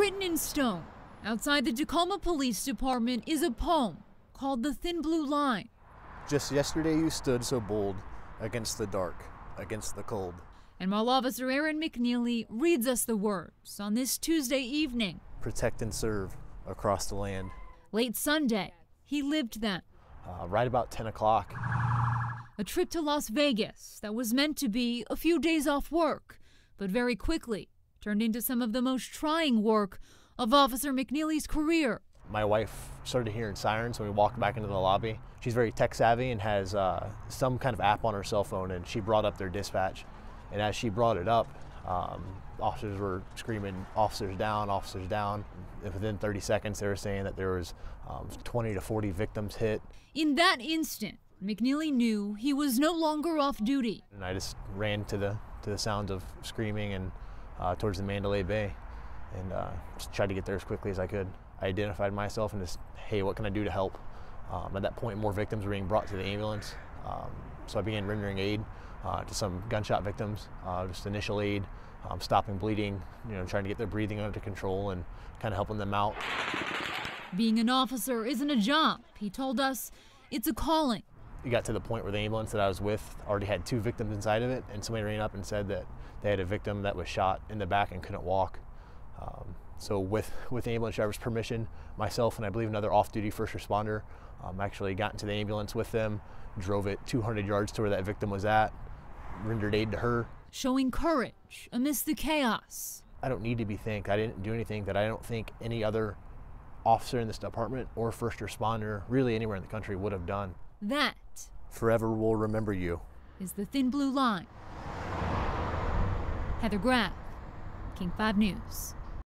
Written in stone, outside the Tacoma Police Department is a poem called The Thin Blue Line. Just yesterday you stood so bold against the dark, against the cold. And while Officer Aaron McNeely reads us the words on this Tuesday evening, protect and serve across the land. Late Sunday, he lived them. Right about 10 o'clock. A trip to Las Vegas that was meant to be a few days off work, but very quickly turned into some of the most trying work of Officer McNeely's career. My wife started hearing sirens when we walked back into the lobby. She's very tech savvy and has some kind of app on her cell phone, and she brought up their dispatch. And as she brought it up, officers were screaming, officers down, officers down. And within 30 seconds, they were saying that there was 20 to 40 victims hit. In that instant, McNeely knew he was no longer off duty. And I just ran to the sounds of screaming and towards the Mandalay Bay, and just tried to get there as quickly as I could. I identified myself and just, hey, what can I do to help? At that point, more victims were being brought to the ambulance, so I began rendering aid to some gunshot victims, just initial aid, stopping bleeding, trying to get their breathing under control and kind of helping them out. Being an officer isn't a job, he told us. It's a calling. It got to the point where the ambulance that I was with already had 2 victims inside of it, and somebody ran up and said that they had a victim that was shot in the back and couldn't walk. So with the ambulance driver's permission, myself and I believe another off-duty first responder actually got into the ambulance with them, drove it 200 yards to where that victim was at, rendered aid to her. Showing courage amidst the chaos. I don't need to be thanked. I didn't do anything that I don't think any other officer in this department or first responder, really anywhere in the country, would have done. That forever will remember you. Is the Thin Blue Line. Heather Graf, King 5 News.